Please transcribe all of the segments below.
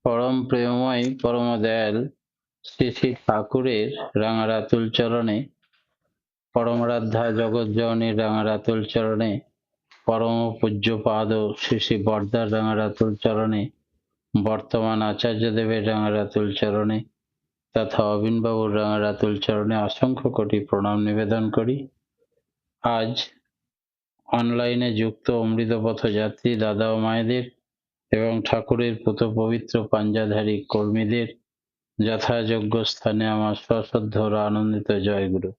পরম প্রেমময় পরম দয়াল শ্রী শ্রী ঠাকুরের রাঙারাতুল চরণে, পরমারাধ্যা জগৎজননীর রাঙারাতুল চরণে, পরম পূজ্যপাদ শ্রী শ্রী বরদার রাঙারাতুল চরণে, বর্তমান আচার্যদেবের রাঙারাতুল চরণে তথা অবিনবাবুর রাঙারাতুল চরণে অসংখ্য কোটি প্রণাম নিবেদন করি। আজ অনলাইনে যুক্ত অমৃতপথ যাত্রী দাদা ও মায়েদের এবং ঠাকুরের পুত পবিত্র পাঞ্জাধারী কর্মীদের যথাযোগ্য স্থানে আমার সশ্রদ্ধ ও আনন্দিত জয়গুরু।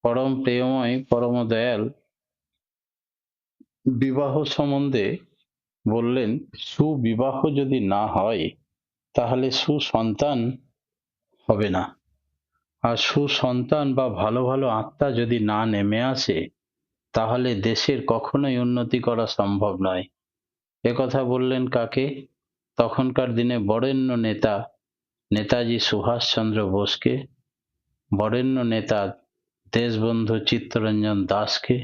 পরম প্রেমময় পরম দয়াল বিবাহ সম্বন্ধে বললেন, সুবিবাহ যদি না হয় তাহলে সুসন্তান হবে না, আর সুসন্তান বা ভালো ভালো আত্মা যদি না নেমে আসে তাহলে দেশের কখনোই উন্নতি করা সম্ভব নয়। একথা বললেন কাকে? তখনকার দিনে বরেণ্য নেতা নেতাজি সুভাষচন্দ্র বোসকে, বরেণ্য নেতা দেশবন্ধু চিত্তরঞ্জন দাসকে।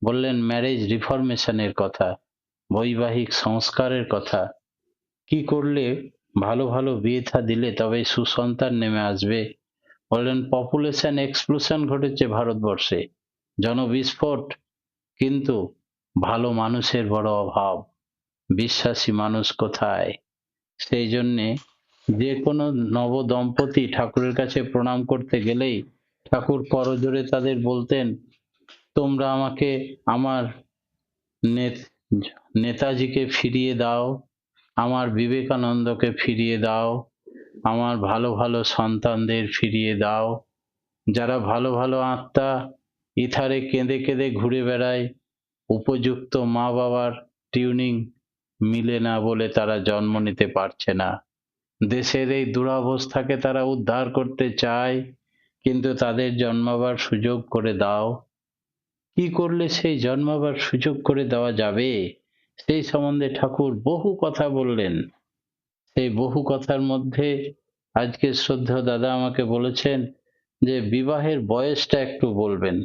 বললেন ম্যারেজ রিফরমেশনের কথা, বৈবাহিক সংস্কারের কথা। কি করলে ভালো ভালো বিয়ে থা দিলে তবে সুসন্তান নেমে আসবে? বললেন পপুলেশন এক্সপ্লোশন ঘটেছে ভারতবর্ষে, জনবিস্ফোট, কিন্তু ভালো মানুষের বড় অভাব, বিশ্বাসী মানুষ কোথায়? সেই জন্যে যে কোনো নব দম্পতি ঠাকুরের কাছে প্রণাম করতে গেলেই ঠাকুর করজোড়ে তাদের বলতেন, তোমরা আমাকে আমার নেতাজিকে ফিরিয়ে দাও, আমার বিবেকানন্দকে ফিরিয়ে দাও, আমার ভালো ভালো সন্তানদের ফিরিয়ে দাও, যারা ভালো ভালো আত্মা ইথারে কেঁদে কেঁদে ঘুরে বেড়ায়, উপযুক্ত মা বাবার টিউনিং মিলে না বলে তারা জন্ম নিতে পারছে না। দেশের এই দুরবস্থাকে তারা উদ্ধার করতে চায়, কিন্তু তাদের জন্মাবার সুযোগ করে দাও। কি করলে সেই জন্মাবার সুযোগ করে দেওয়া যাবে সেই সম্বন্ধে ঠাকুর বহু কথা বললেন। সেই বহু কথার মধ্যে আজকে শ্রদ্ধেয় দাদা আমাকে বলেছেন যে বিবাহের বয়সটা একটু বলবেন।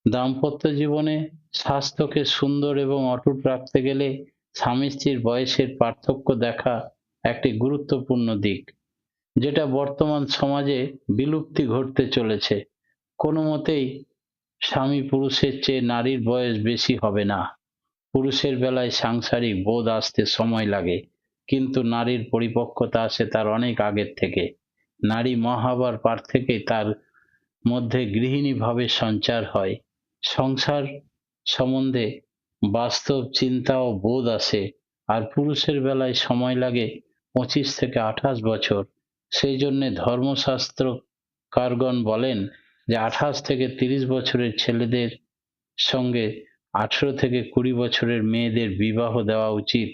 দাম্পত্য জীবনে স্বাস্থ্যকে সুন্দর এবং অটুট রাখতে গেলে স্বামী স্ত্রীর বয়সের পার্থক্য দেখা একটি গুরুত্বপূর্ণ দিক, যেটা বর্তমান সমাজে বিলুপ্তি ঘটতে চলেছে। কোনো মতেই স্বামী পুরুষের চেয়ে নারীর বয়স বেশি হবে না। পুরুষের বেলায় সাংসারিক বোধ আসতে সময় লাগে, কিন্তু নারীর পরিপক্কতা আসে তার অনেক আগের থেকে। নারী মা হবার পর থেকেই তার মধ্যে গৃহিণী ভাবের সঞ্চার হয়, সংসার সম্বন্ধে বাস্তব চিন্তা ও বোধ আসে। আর পুরুষের বেলায় সময় লাগে 25 থেকে 28 বছর। সেই জন্যে ধর্মশাস্ত্র কারগণ বলেন যে 28 থেকে 30 বছরের ছেলেদের সঙ্গে 18 থেকে 20 বছরের মেয়েদের বিবাহ দেওয়া উচিত।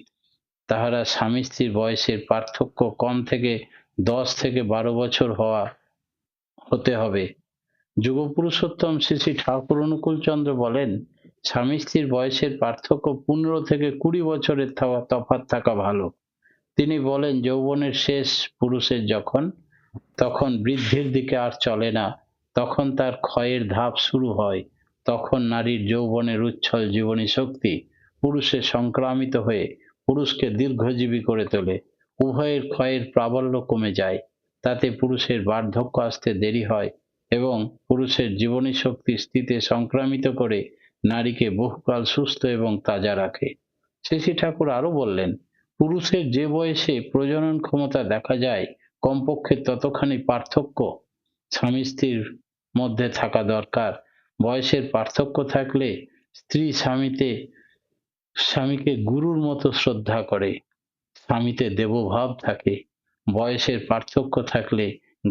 তাহারা স্বামী স্ত্রীর বয়সের পার্থক্য কম থেকে 10 থেকে 12 বছর হতে হবে। যুগপুরুষোত্তম শ্রী শ্রী ঠাকুর অনুকূল চন্দ্র বলেন, স্বামী স্ত্রীর বয়সের পার্থক্য 15 থেকে 20 বছরের তফাৎ থাকা ভালো। তিনি বলেন যৌবনের শেষ পুরুষের যখন, তখন বৃদ্ধির দিকে আর চলে না, তখন তার ক্ষয়ের ধাপ শুরু হয়। তখন নারীর যৌবনের উচ্ছল জীবনী শক্তি পুরুষে সংক্রামিত হয়ে পুরুষকে দীর্ঘজীবী করে তোলে। উভয়ের ক্ষয়ের প্রাবল্য কমে যায়, তাতে পুরুষের বার্ধক্য আসতে দেরি হয় এবং পুরুষের জীবনী শক্তি স্ত্রীতে সংক্রামিত করে নারীকে বহুকাল সুস্থ এবং তাজা রাখে। শ্রী শ্রী ঠাকুর আরো বললেন, পুরুষের যে বয়সে প্রজনন ক্ষমতা দেখা যায় কমপক্ষে ততখানি পার্থক্য স্বামী স্ত্রীর মধ্যে থাকা দরকার। বয়সের পার্থক্য থাকলে স্ত্রী স্বামীকে গুরুর মতো শ্রদ্ধা করে, স্বামীতে দেবভাব থাকে। বয়সের পার্থক্য থাকলে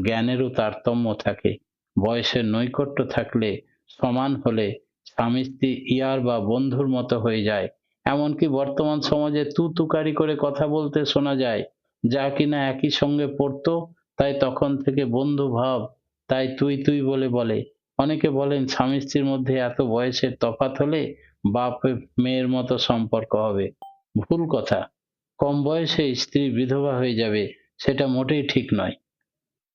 জ্ঞানেরও তারতম্য থাকে। বয়সের নৈকট্য থাকলে সমান হলে স্বামী স্ত্রী ইয়ার বা বন্ধুর মতো হয়ে যায়। এমনকি বর্তমান সমাজে তু তুকারি করে কথা বলতে শোনা যায়, যা কিনা একই সঙ্গে পড়তো, তাই তখন থেকে বন্ধু ভাব, তাই তুই তুই বলে বলে। অনেকে বলেন স্বামী স্ত্রীর মধ্যে এত বয়সের তফাৎ হলে বাপ মেয়ের মতো সম্পর্ক হবে। ভুল কথা। কম বয়সে স্ত্রী বিধবা হয়ে যাবে, সেটা মোটেই ঠিক নয়।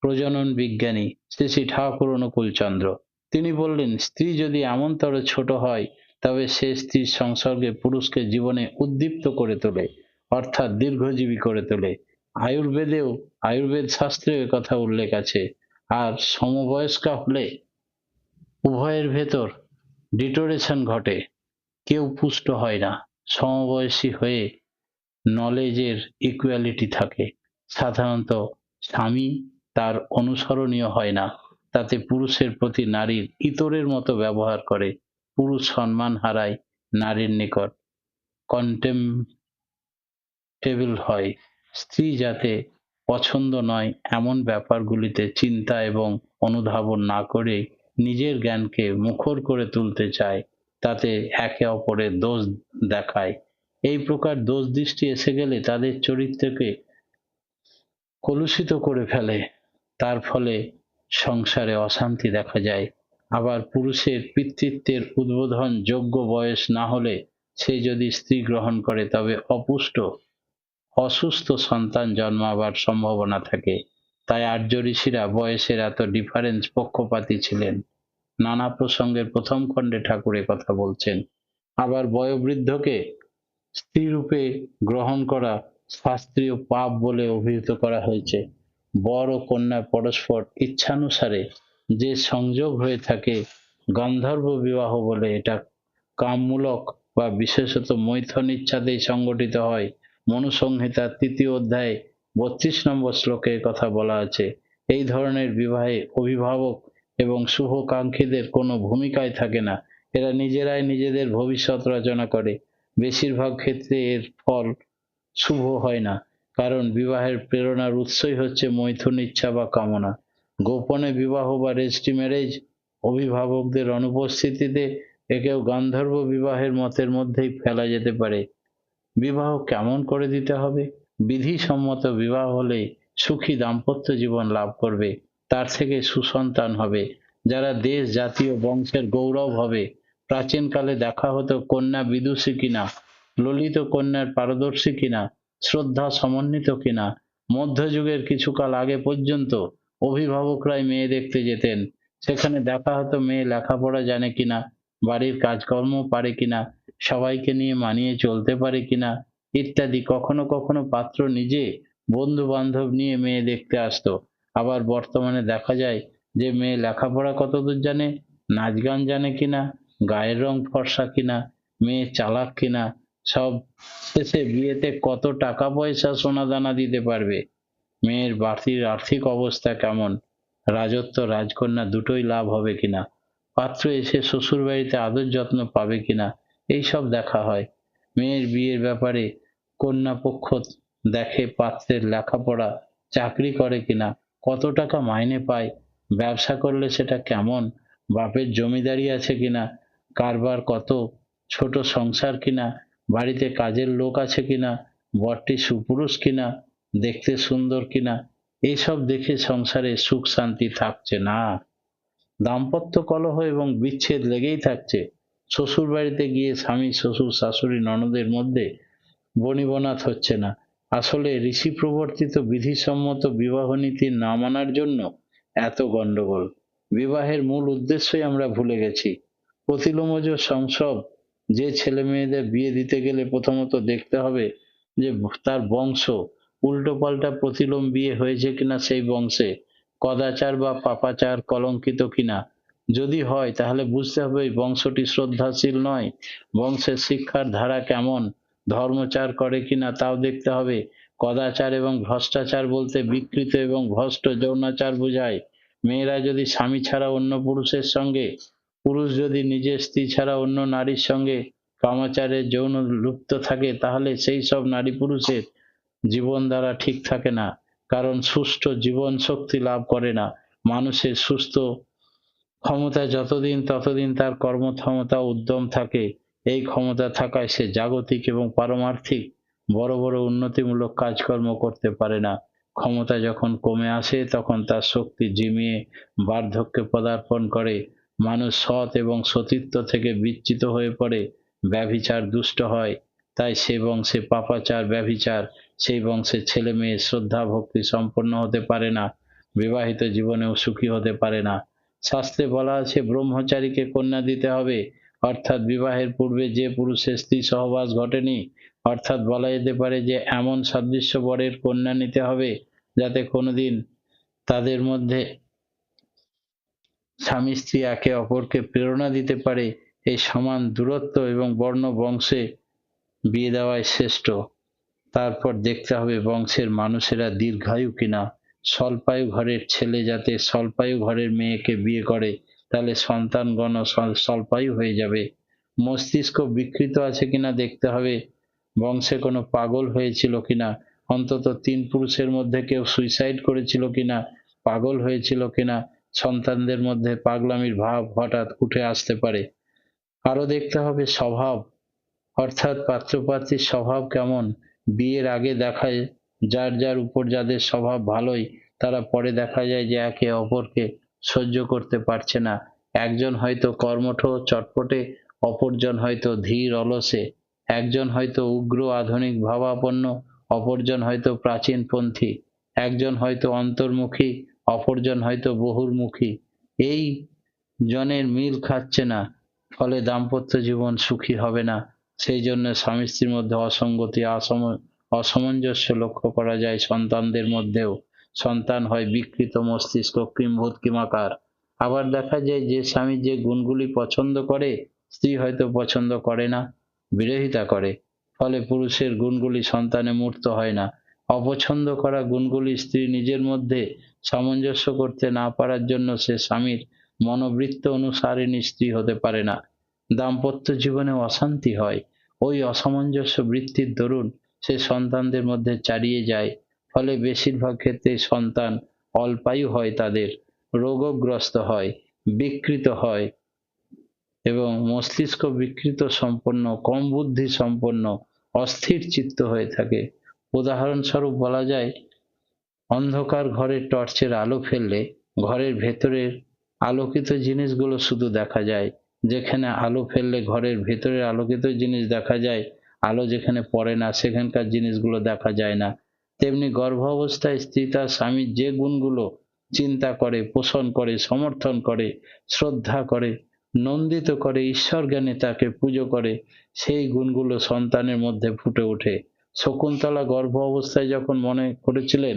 প্রজনন বিজ্ঞানী শ্রী শ্রী ঠাকুর অনুকূল চন্দ্র তিনি বললেন, স্ত্রী যদি এমনতর ছোট হয় তবে সে স্ত্রীর সংসর্গে পুরুষকে জীবনে উদ্দীপ্ত করে তোলে। অর্থাৎ দীর্ঘজীবী করে তোলে। আয়ুর্বেদ শাস্ত্রে কথা উল্লেখ আছে। আর সমবয়স্কা হলে উভয়ের ভেতর ডিটোরেশন ঘটে, কেউ পুষ্ট হয় না। সমবয়সী হয়ে নলেজের ইকুয়ালিটি থাকে। সাধারণত স্বামী তার অনুসরণীয় হয় না, তাতে পুরুষের প্রতি নারীর ইতরের মতো ব্যবহার করে। পুরুষ সম্মান হারায়, নারীর নিকট টেবিল হয়। স্ত্রী যাতে পছন্দ নয় এমন ব্যাপারগুলিতে চিন্তা এবং অনুধাবন না করে নিজের জ্ঞানকে মুখর করে তুলতে চায়, তাতে একে অপরের দোষ দেখায়। এই প্রকার দোষ দৃষ্টি এসে গেলে তাদের চরিত্রকে কলুষিত করে ফেলে। তার ফলে সংসারে অশান্তি দেখা যায়। আবার পুরুষের পিতৃত্বের উদ্বোধন যোগ্য বয়স না হলে সে যদি স্ত্রী গ্রহণ করে তবে অসুস্থ সন্তান জন্মাবার সম্ভাবনা থাকে। তাই আর্য ঋষিরা বয়সের এত ডিফারেন্স পক্ষপাতী ছিলেন। নানা প্রসঙ্গের প্রথম খণ্ডে ঠাকুর এ কথা বলছেন। আবার বয়োবৃদ্ধকে স্ত্রীরূপে গ্রহণ করা শাস্ত্রীয় পাপ বলে অভিহিত করা হয়েছে। বর ও কন্যার পরস্পর ইচ্ছানুসারে যে সংযোগ হয়ে থাকে গান্ধর্ব বিবাহ বলে। এটা কামমূলক বা বিশেষত মৈথুন ইচ্ছাতেই সংগঠিত হয়। মনুসংহিতার ৩য় অধ্যায়ে ৩২ নম্বর শ্লোকে এ কথা বলা আছে। এই ধরনের বিবাহে অভিভাবক এবং শুভাকাঙ্ক্ষীদের কোনো ভূমিকাই থাকে না। এরা নিজেরাই নিজেদের ভবিষ্যৎ রচনা করে। বেশিরভাগ ক্ষেত্রে এর ফল শুভ হয় না, কারণ বিবাহের প্রেরণার উৎসই হচ্ছে মৈথুন ইচ্ছা বা কামনা। গোপনে বিবাহ বা রেজিস্ট্রি ম্যারেজ অভিভাবকদের অনুপস্থিতিতে একেও গান্ধর্ব বিবাহের মতের মধ্যেই ফেলা যেতে পারে। বিবাহ কেমন করে দিতে হবে? বিধিসম্মত বিবাহ হলে সুখী দাম্পত্য জীবন লাভ করবে, তার থেকে সুসন্তান হবে, যারা দেশ জাতি ও বংশের গৌরব হবে। প্রাচীনকালে দেখা হতো কন্যা বিদুষী কিনা, ললিত কন্যার পারদর্শী কিনা, শ্রদ্ধা সমন্বিত কিনা। মধ্যযুগের কিছুকাল আগে পর্যন্ত অভিভাবকরাই মেয়ে দেখতে যেতেন। সেখানে দেখা হতো মেয়ে লেখাপড়া জানে কিনা, বাড়ির কাজকর্ম পারে কিনা, সবাইকে নিয়ে মানিয়ে চলতে পারে কিনা ইত্যাদি। কখনো কখনো পাত্র নিজে বন্ধু বান্ধব নিয়ে মেয়ে দেখতে আসতো। আবার বর্তমানে দেখা যায় যে মেয়ে লেখাপড়া কতদূর জানে, নাচ গান জানে কিনা, গায়ের রং ফর্সা কিনা, মেয়ে চালাক কিনা, সব শেষে বিয়েতে কত টাকা পয়সা সোনা দানা দিতে পারবে, মেয়ের বাড়ির আর্থিক অবস্থা কেমন, রাজত্ব রাজকন্যা দুটোই লাভ হবে কিনা, পাত্র এসে শ্বশুর বাড়িতে আদর যত্ন পাবে কিনা, এইসব দেখা হয়। মেয়ের বিয়ের ব্যাপারে কন্যা পক্ষ দেখে পাত্রের লেখাপড়া, চাকরি করে কিনা, কত টাকা মাইনে পায়, ব্যবসা করলে সেটা কেমন, বাপের জমিদারি আছে কিনা, কারবার কত, ছোট সংসার কিনা, বাড়িতে কাজের লোক আছে কিনা, বরটি সুপুরুষ কিনা, দেখতে সুন্দর কিনা। এইসব দেখে সংসারে সুখ শান্তি থাকছে না, দাম্পত্য কলহ এবং বিচ্ছেদ লেগেই থাকছে। শ্বশুর বাড়িতে গিয়ে স্বামী শ্বশুর শাশুড়ি ননদের মধ্যে বনিবনাত হচ্ছে না। আসলে ঋষি প্রবর্তিত বিধিসম্মত বিবাহ নীতি না মানার জন্য এত গন্ডগোল। বিবাহের মূল উদ্দেশ্যই আমরা ভুলে গেছি। প্রতিলোমজ সংসব। যে ছেলে মেয়েদের বিয়ে দিতে গেলে প্রথমত দেখতে হবে যে তার বংশ, উল্টো পাল্টা প্রতিলোম বিয়ে হয়েছে কিনা সেই বংশে, কদাচার বা পাপাচার কলঙ্কিত কিনা। যদি হয় তাহলে বুঝতে হবে এই বংশটি শ্রদ্ধাশীল নয়। বংশের শিক্ষার ধারা কেমন, ধর্মচার করে কিনা তাও দেখতে হবে। কদাচার এবং ভ্রষ্টাচার বলতে বিকৃত এবং ভ্রষ্ট যৌনাচার বোঝায়। মেয়েরা যদি স্বামী ছাড়া অন্য পুরুষের সঙ্গে, পুরুষ যদি নিজের স্ত্রী ছাড়া অন্য নারীর সঙ্গে কামাচারে যৌন লুপ্ত থাকে, তাহলে সেই সব নারী পুরুষের জীবন দ্বারা ঠিক থাকে না, কারণ সুষ্ঠু জীবন শক্তি লাভ করে না। মানুষের সুস্থ ক্ষমতা যতদিন ততদিন তার কর্মক্ষমতা উদ্যম থাকে। এই ক্ষমতা থাকায় সে জাগতিক এবং পারমার্থিক বড় বড় উন্নতিমূলক কাজকর্ম করতে পারে না। ক্ষমতা যখন কমে আসে তখন তার শক্তি ঝিমিয়ে বার্ধক্যে পদার্পণ করে। মানুষ সৎ এবং সতীত্ব থেকে বিচ্যুত হয়ে পড়ে, ব্যভিচার দুষ্ট হয়। তাই সে বংশে পাপাচার ব্যভিচার, সেই বংশের ছেলে মেয়ে শ্রদ্ধা ভক্তি সম্পন্ন হতে পারে না, বিবাহিত জীবনেও সুখী হতে পারে না। শাস্ত্রে বলা আছে ব্রহ্মচারীকে কন্যা দিতে হবে, অর্থাৎ বিবাহের পূর্বে যে পুরুষের স্ত্রী সহবাস ঘটেনি অর্থাৎ বলা যেতে পারে যে এমন সদৃশ্য বরের কন্যা নিতে হবে যাতে কোনোদিন তাদের মধ্যে স্বামী স্ত্রী একে অপরকে প্রেরণা দিতে পারে, এই সমান দূরত্ব এবং বর্ণ বংশে বিয়ে দেওয়াই শ্রেষ্ঠ। তারপর দেখতে হবে বংশের মানুষেরা দীর্ঘায়ু কিনা। স্বল্পায়ু ঘরের ছেলে যাতে স্বল্পায়ু ঘরের মেয়েকে বিয়ে করে, তাহলে সন্তানগণ স্বল্পায়ু হয়ে যাবে। মস্তিষ্ক বিকৃত আছে কিনা দেখতে হবে, বংশে কোনো পাগল হয়েছিল কিনা, অন্তত 3 পুরুষের মধ্যে কেউ সুইসাইড করেছিল কিনা, পাগল হয়েছিল কিনা, সন্তানদের মধ্যে পাগলামির ভাব হঠাৎ উঠে আসতে পারে। আরো দেখতে হবে স্বভাব, অর্থাৎ পাত্রপাত্রীর স্বভাব কেমন। বিয়ের আগে দেখায় যার যার উপর যাদের স্বভাব ভালোই, তারা পরে দেখা যায় যে একে অপরকে সহ্য করতে পারছে না। একজন হয়তো কর্মঠ চটপটে, অপরজন হয়তো ধীর অলসে, একজন হয়তো উগ্র আধুনিক ভাবাপন্ন, অপরজন হয়তো প্রাচীনপন্থী, একজন হয়তো অন্তর্মুখী, অপরজন হয়তো বহির্মুখী। এই জনের মিল খাচ্ছে না, ফলে দাম্পত্য জীবন সুখী হবে না। সেই জন্য স্বামী স্ত্রীর মধ্যে অসঙ্গতি অসামঞ্জস্য লক্ষ্য করা যায়। সন্তানদের মধ্যেও সন্তান হয় বিকৃত মস্তিষ্ক কিম্ভূত কিমাকার। আবার দেখা যায় যে স্বামী যে গুণগুলি পছন্দ করে স্ত্রী হয়তো পছন্দ করে না, বিরোধিতা করে, ফলে পুরুষের গুণগুলি সন্তানে মূর্ত হয় না। অপছন্দ করা গুণগুলি স্ত্রী নিজের মধ্যে সামঞ্জস্য করতে না পারার জন্য সে স্বামীর মনোবৃত্ত অনুসারিণী স্ত্রী হতে পারে না। দাম্পত্য জীবনে অশান্তি হয়, ওই অসামঞ্জস্য বৃত্তির দরুন সে সন্তানদের মধ্যে চারিয়ে যায়। ফলে বেশিরভাগ ক্ষেত্রে সন্তান অল্পায়ু হয়, তাদের রোগগ্রস্ত হয়, বিকৃত হয় এবং মস্তিষ্ক বিকৃত সম্পন্ন, কম বুদ্ধি সম্পন্ন, অস্থির চিত্ত হয়ে থাকে। উদাহরণস্বরূপ বলা যায়, অন্ধকার ঘরে টর্চের আলো ফেললে ঘরের ভেতরের আলোকিত জিনিসগুলো শুধু দেখা যায়। যেখানে আলো ফেললে ঘরের ভেতরের আলোকিত জিনিস দেখা যায়, আলো যেখানে পড়ে না সেখানকার জিনিসগুলো দেখা যায় না। তেমনি গর্ভাবস্থায় স্ত্রী তার স্বামীর যে গুণগুলো চিন্তা করে, পোষণ করে, সমর্থন করে, শ্রদ্ধা করে, নন্দিত করে, ঈশ্বর জ্ঞানে তাকে পুজো করে, সেই গুণগুলো সন্তানের মধ্যে ফুটে ওঠে। শকুন্তলা গর্ভ অবস্থায় যখন মনে করেছিলেন,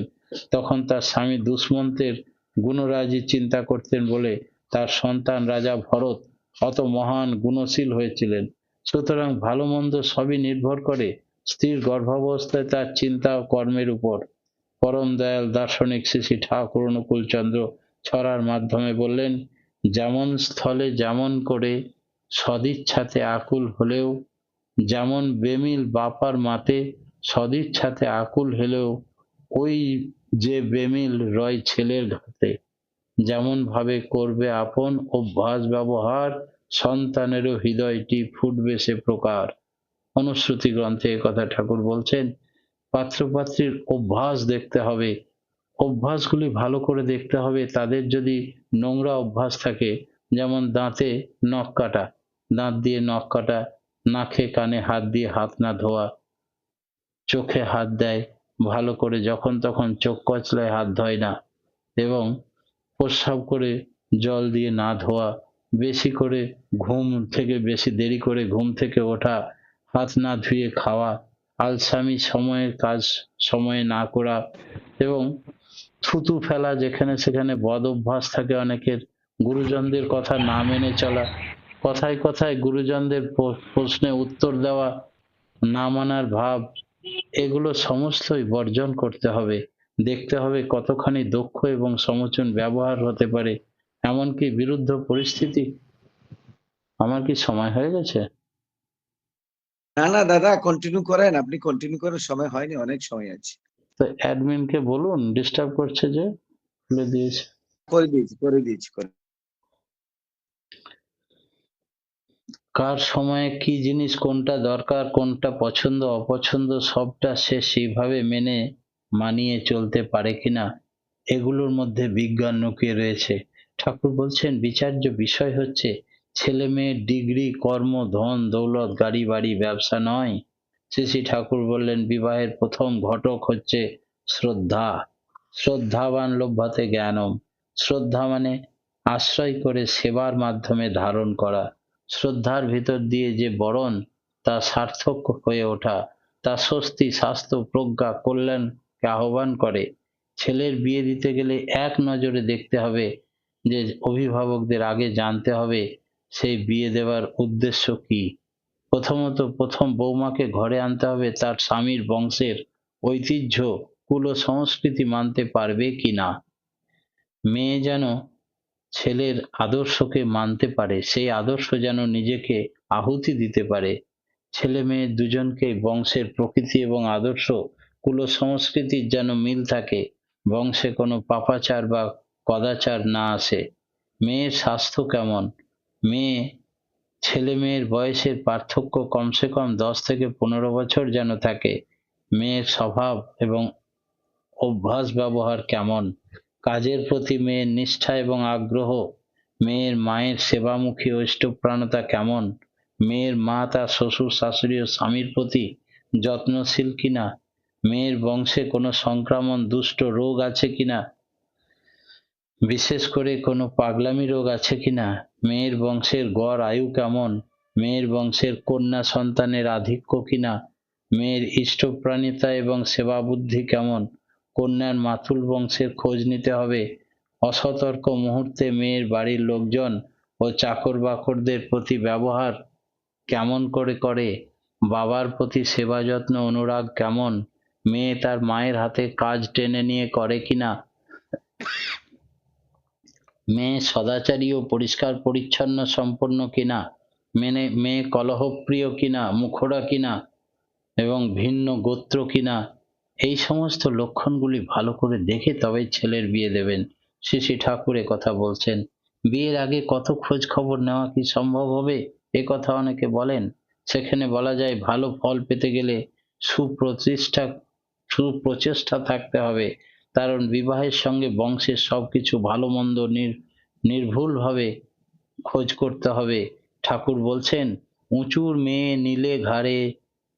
তখন তার স্বামী দুষ্মন্তের গুণরাজি চিন্তা করতেন বলে তার সন্তান রাজা ভরত অত মহান গুণশীল হয়েছিলেন। সুতরাং ভালো মন্দ সবই নির্ভর করে স্ত্রীর গর্ভাবস্থায় তার চিন্তা ও কর্মের উপর। পরম দয়াল দার্শনিক শ্রী শ্রী ঠাকুর অনুকূল চন্দ্র ছড়ার মাধ্যমে বললেন, যেমন স্থলে যেমন করে সদিচ্ছাতে আকুল হলেও, যেমন বেমিল বাপার মাতে সদিচ্ছাতে আকুল হলেও, ওই যে বেমিল রয় ছেলের ঘাতে, যেমন ভাবে করবে আপন অভ্যাস ব্যবহার, সন্তানেরও হৃদয়টি ফুটবে সে প্রকার। অনুশ্রুতি গ্রন্থে কথা ঠাকুর বলছেন। পাত্রপাত্রীর অভ্যাস দেখতে হবে, অভ্যাসগুলি ভালো করে দেখতে হবে। তাদের যদি নোংরা অভ্যাস থাকে, যেমন দাঁতে নখ কাটা, দাঁত দিয়ে নখ কাটা, নাকে কানে হাত দিয়ে হাত না ধোয়া, চোখে হাত দেয়, ভালো করে যখন তখন চোখ কচলায় হাত ধোয় না, এবং প্রস্রাব করে জল দিয়ে না ধোয়া, বেশি করে ঘুম থেকে বেশি দেরি করে ঘুম থেকে ওঠা, হাত না ধুয়ে খাওয়া, আলসামি সময়ের কাজ সময়ে না করা, এবং থুতু ফেলা যেখানে সেখানে বদ অভ্যাস থাকে অনেকের, গুরুজনদের কথা না মেনে চলা, কথায় কথায় গুরুজনদের প্রশ্নে উত্তর দেওয়া, না মানার ভাব, এগুলো সমস্তই বর্জন করতে হবে। দেখতে হবে কতখানি দক্ষ এবং সমচীন ব্যবহার হতে পারে, এমনকি বিরুদ্ধ পরিস্থিতি। আমার কি সময় হয়ে গেছে? না না দাদা, কন্টিনিউ করেন, আপনি কন্টিনিউ করেন, সময় হয়নি, অনেক সময় আছে। তো অ্যাডমিনকে বলুন, ডিস্টার্ব করছে যে, খুলে দিয়েছে। করে দিয়েছি। কার সময়ে কি জিনিস কোনটা দরকার, কোনটা পছন্দ অপছন্দ, সবটা সে সেইভাবে মেনে মানিয়ে চলতে পারে কিনা, এগুলোর মধ্যে বিজ্ঞান লুকিয়ে রয়েছে। ঠাকুর বলছেন বিচার্য বিষয় হচ্ছে ছেলে মেয়ের ডিগ্রি, কর্ম, ধন দৌলত, গাড়ি বাড়ি, ব্যবসা নয়। শ্রী শ্রী ঠাকুর বললেন বিবাহের প্রথম ঘটক হচ্ছে শ্রদ্ধা। শ্রদ্ধাবান লভ্যতে জ্ঞানম। শ্রদ্ধা মানে আশ্রয় করে সেবার মাধ্যমে ধারণ করা। শ্রদ্ধার ভিতর দিয়ে যে বরণ তা সার্থক হয়ে ওঠা, তা স্বস্তি, স্বাস্থ্য, প্রজ্ঞা, কল্যাণকে আহ্বান করে। ছেলের বিয়ে দিতে গেলে এক নজরে দেখতে হবে যে অভিভাবকদের আগে জানতে হবে সেই বিয়ে দেওয়ার উদ্দেশ্য কি। প্রথমত প্রথম বৌমাকে ঘরে আনতে হবে তার স্বামীর বংশের ঐতিহ্য, কুল ও সংস্কৃতি মানতে পারবে কিনা। মেয়ে যেন ছেলের আদর্শকে মানতে পারে, সেই আদর্শ যেন নিজেকে আহুতি দিতে পারে। ছেলে মেয়ে দুজনকে বংশের প্রকৃতি এবং আদর্শ, কুল ও সংস্কৃতির যেন মিল থাকে, বংশে কোনো পাপাচার বা কদাচার না আসে। মেয়ের স্বাস্থ্য কেমন, মেয়ে ছেলে মেয়ের বয়সের পার্থক্য কমসে কম 10 থেকে 15 বছর যেন থাকে। মেয়ের স্বভাব এবং অভ্যাস ব্যবহার কেমন, কাজের প্রতি মেয়ের নিষ্ঠা এবং আগ্রহ, মেয়ের মায়ের সেবামুখী ও ইষ্টপ্রাণতা কেমন, মেয়ের মা তার শ্বশুর শাশুড়ি ও স্বামীর প্রতি যত্নশীল কিনা, মেয়ের বংশে কোনো সংক্রামক দুষ্ট রোগ আছে কিনা, বিশেষ করে কোনো পাগলামি রোগ আছে কিনা, মেয়ের বংশের গড় আয়ু কেমন, মেয়ের বংশের কন্যা সন্তানের আধিক্য কিনা, মেয়ের ইষ্টপ্রাণিতা এবং সেবা বুদ্ধি কেমন, কন্যার মাতুল বংশের খোঁজ নিতে হবে। অসতর্ক মুহূর্তে মেয়ের বাড়ির লোকজন ও চাকর বাকরদের প্রতি ব্যবহার কেমন করে করে, বাবার প্রতি সেবা যত্ন অনুরাগ কেমন, মেয়ে তার মায়ের হাতে কাজ টেনে নিয়ে করে কিনা, মেয়ে সদাচারী ও পরিষ্কার পরিচ্ছন্ন সম্পন্ন কিনা, মেয়ে কলহপ্রিয় কিনা, মুখরা কিনা এবং ভিন্ন গোত্র কিনা, এই সমস্ত লক্ষণগুলি ভালো করে দেখে তবে ছেলের বিয়ে দেবেন। শ্রী শ্রী ঠাকুর কথা বলছেন। বিয়ের আগে কত খোঁজ খবর নেওয়া কি সম্ভব হবে, এ কথা অনেকে বলেন। সেখানে বলা যায় ভালো ফল পেতে গেলে সুপ্রতিষ্ঠা সুপ্রচেষ্টা থাকতে হবে, কারণ বিবাহের সঙ্গে বংশের সবকিছু ভালো মন্দ নির্ভুলভাবে খোঁজ করতে হবে। ঠাকুর বলছেন, উঁচুর মেয়ে নিলে ঘাড়ে,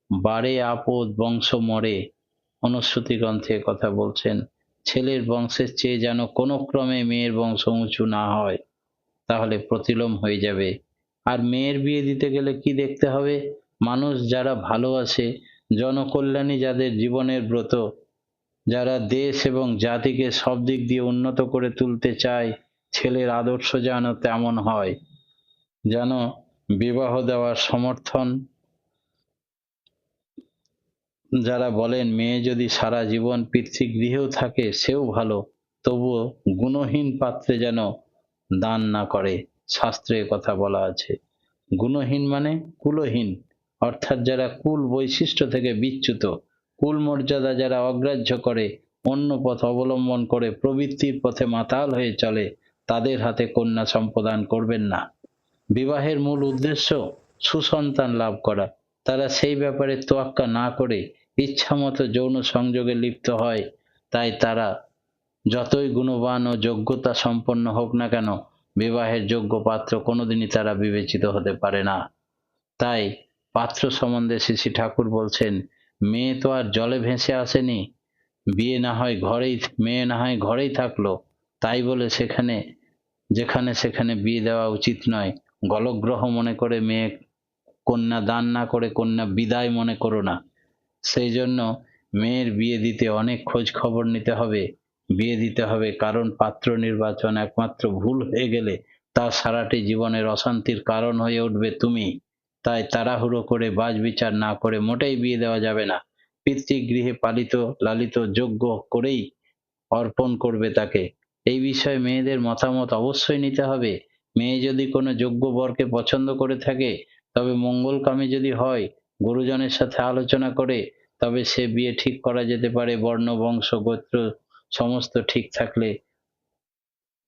বাড়ে আপদ বংশ মরে। অনুশ্রুতি গ্রন্থে কথা বলছেন। ছেলের বংশের চেয়ে যেন কোনো ক্রমে মেয়ের বংশ উঁচু না হয়, তাহলে প্রতিলোম হয়ে যাবে। আর মেয়ের বিয়ে দিতে গেলে কি দেখতে হবে, মানুষ যারা ভালোবাসে, জনকল্যাণী যাদের জীবনের ব্রত, যারা দেশ এবং জাতিকে সব দিক দিয়ে উন্নত করে তুলতে চায়, ছেলের আদর্শ যেন তেমন হয়, যেন বিবাহ দেওয়ার সমর্থন, যারা বলেন মেয়ে যদি সারা জীবন পিতৃগৃহেও থাকে সেও ভালো, তবুও গুণহীন পাত্রে যেন দান না করে। শাস্ত্রে কথা বলা আছে। গুণহীন মানে কুলহীন, অর্থাৎ যারা কুল বৈশিষ্ট্য থেকে বিচ্যুত, কুল মর্যাদা যারা অগ্রাহ্য করে, অন্য পথ অবলম্বন করে প্রবৃত্তির পথে মাতাল হয়ে চলে, তাদের হাতে কন্যা সম্প্রদান করবেন না। বিবাহের মূল উদ্দেশ্য সুসন্তান লাভ করা, তারা সেই ব্যাপারে তোয়াক্কা না করে ইচ্ছামতো যৌন সংযোগে লিপ্ত হয়। তাই তারা যতই গুণবান ও যোগ্যতা সম্পন্ন হোক না কেন, বিবাহের যোগ্য পাত্র কোনোদিনই তারা বিবেচিত হতে পারে না। তাই পাত্র সম্বন্ধে শ্রী শ্রী ঠাকুর বলছেন, মেয়ে তো আর জলে ভেসে আসেনি, বিয়ে না হয় ঘরেই, মেয়ে না হয় ঘরেই থাকলো, তাই বলে যেখানে সেখানে বিয়ে দেওয়া উচিত নয়। গলগ্রহ মনে করে মেয়ে কন্যা দান না করে কন্যা বিদায় মনে করো না। সেই জন্য মেয়ের বিয়ে দিতে অনেক খোঁজ খবর নিতে হবে, বিয়ে দিতে হবে, কারণ পাত্র নির্বাচন একমাত্র ভুল হয়ে গেলে তা সারাটি জীবনের অশান্তির কারণ হয়ে উঠবে তুমি। তাই তাড়াহুড়ো করে বাজ বিচার না করে মোটেই বিয়ে দেওয়া যাবে না। পিতৃগৃহে পালিত লালিত যোগ্য করেই অর্পণ করবে তাকে। এই বিষয়ে মেয়েদের মতামত অবশ্যই নিতে হবে। মেয়ে যদি কোনো যোগ্য বরকে পছন্দ করে থাকে, তবে মঙ্গলকামী যদি হয়, গুরুজনের সাথে আলোচনা করে তবে সে বিয়ে ঠিক করা যেতে পারে। বর্ণ বংশ গোত্র সমস্ত ঠিক থাকলে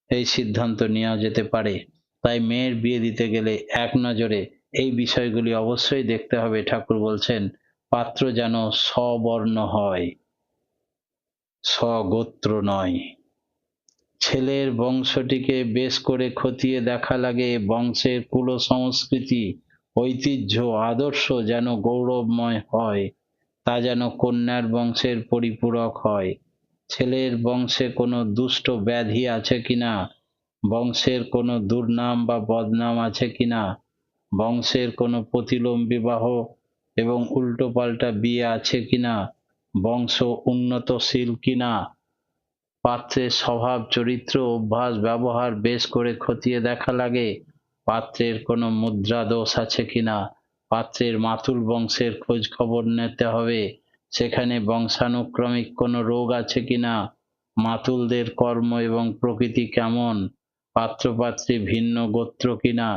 এই সিদ্ধান্ত নেওয়া যেতে পারে। তাই মেয়ের বিয়ে দিতে গেলে এক নজরে এই বিষয়গুলি অবশ্যই দেখতে হবে। ঠাকুর বলছেন, পাত্র যেন স্ববর্ণ হয়, স্বগোত্র নয়। ছেলের বংশটিকে বেশ করে খতিয়ে দেখা লাগে, বংশের কুল সংস্কৃতি ঐতিহ্য আদর্শ যেন গৌরবময় হয়, তা যেন কন্যার বংশের পরিপূরক হয়। ছেলের বংশে কোনো দুষ্ট ব্যাধি আছে কিনা, বংশের কোনো দুর্নাম বা বদনাম আছে কিনা, বংশের কোনো প্রতিলোম বিবাহ এবং উল্টো পাল্টা বিয়ে আছে কিনা, বংশ উন্নতশীল কিনা, পাত্রের স্বভাব চরিত্র অভ্যাস ব্যবহার বেশ করে খতিয়ে দেখা লাগে, পাত্রের কোনো মুদ্রা দোষ আছে কিনা, পাত্রের মাতুল বংশের খোঁজ খবর নিতে হবে, সেখানে বংশানুক্রমিক কোনো রোগ আছে কিনা, মাতুলদের কর্ম এবং প্রকৃতি কেমন, পাত্রপাত্রী ভিন্ন গোত্র কিনা,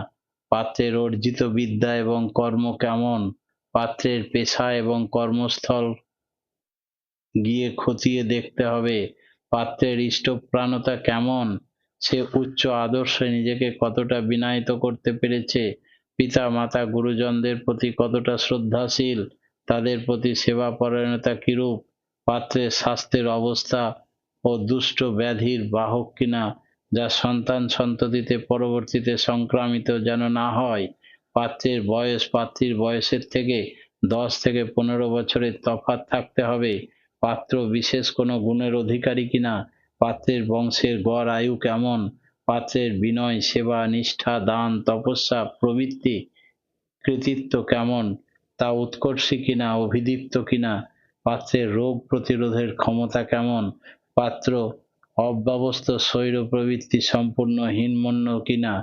পাত্রের অর্জিত বিদ্যা এবং কর্ম কেমন, পাত্রের পেশা এবং কর্মস্থল গিয়ে খতিয়ে দেখতে হবে, পাত্রের ইষ্টপ্রাণতা কেমন, সে উচ্চ আদর্শে নিজেকে কতটা বিনয়িত করতে পেরেছে, পিতা মাতা গুরুজনদের প্রতি কতটা শ্রদ্ধাশীল, তাদের প্রতি সেবা পরায়ণতা কিরূপ, পাত্রের স্বাস্থ্যের অবস্থা ও দুষ্ট ব্যাধির বাহক কিনা, যা সন্তান সন্ততিতে পরবর্তীতে সংক্রামিত যেন না হয়, পাত্রের বয়স পাত্রীর বয়সের থেকে 10 থেকে 15 বছরের তফাৎ থাকতে হবে, পাত্র বিশেষ কোনো গুণের অধিকারী কিনা, পাত্রের বংশের গড় আয়ু কেমন, পাত্রের বিনয় সেবা নিষ্ঠা দান তপস্যা প্রভৃতি কৃতিত্ব কেমন, তা উৎকর্ষী কিনা অভিদীপ্ত কিনা, পাত্রের রোগ প্রতিরোধের ক্ষমতা কেমন, পাত্র অব্যবস্থ স্বৈর প্রবৃত্তি সম্পূর্ণ হীনমন্য কিনা,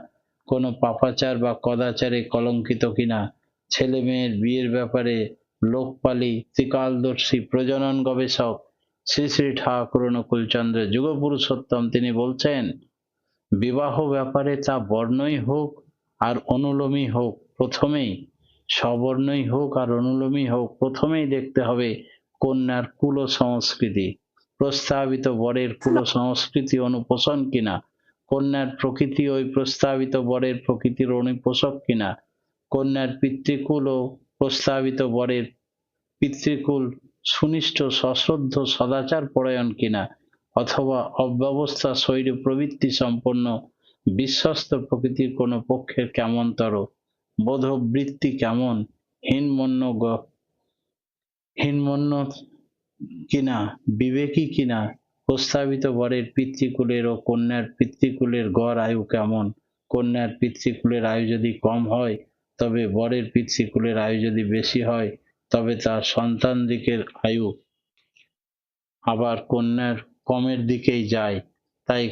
কোনো পাপাচার বা কদাচারে কলঙ্কিত কিনা, ছেলে মেয়ের বিয়ের ব্যাপারে লোকপালি ত্রিকালদর্শী প্রজনন গবেষক শ্রী শ্রী ঠাকুর অনুকূলচন্দ্র যুগপুরুষোত্তম তিনি বলছেন, বিবাহ ব্যাপারে তা বর্ণই হোক আর অনুলোমই হোক, প্রথমেই সবর্ণই হোক আর অনুলোমই হোক, প্রথমেই দেখতে হবে কন্যার কুল সংস্কৃতি, প্রস্তাবিত বরের কুল সংস্কৃতি অনুপোষণ কিনা, কন্যার প্রকৃতি ওই প্রস্তাবিত বরের প্রকৃতির অনুপোষক কিনা, কন্যার পিতৃকুল ও প্রস্তাবিত বরের পিতৃকুল সুনিষ্ঠ সশ্রদ্ধ সদাচার পরায়ণ কিনা, অথবা অব্যবস্থা শৈর প্রবৃত্তি সম্পন্ন বিশ্বস্ত প্রকৃতির কোনো পক্ষের কেমনতর, বোধবৃত্তি কেমন, হীনমন্য হীনমন্য কিনা, বিবেকী কিনা, প্রস্তাবিত বরের পিতৃকুলের ও কন্যার পিতৃকুলের গড় আয়ু কেমন, কন্যার পিতৃকুলের আয়ু যদি কম হয় তবে বরের পিতৃকুলের আয়ু যদি বেশি হয় তবে তার সন্তান দিকের আয়ু আবার কন্যার কমের দিকেই যায়, তাই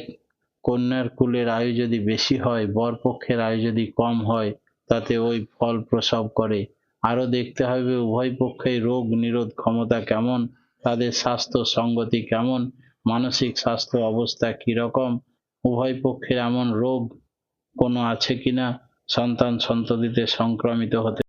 কন্যার কুলের আয়ু যদি বেশি হয় বর পক্ষের আয়ু যদি কম হয় তাতে ওই ফল প্রসব করে। আরো দেখতে হবে উভয় পক্ষের রোগ নিরোধ ক্ষমতা কেমন, তাদের স্বাস্থ্য সঙ্গতি কেমন, মানসিক স্বাস্থ্য অবস্থা কিরকম, উভয় পক্ষের এমন রোগ কোনো আছে কিনা সন্তান সন্ততিতে সংক্রমিত হতে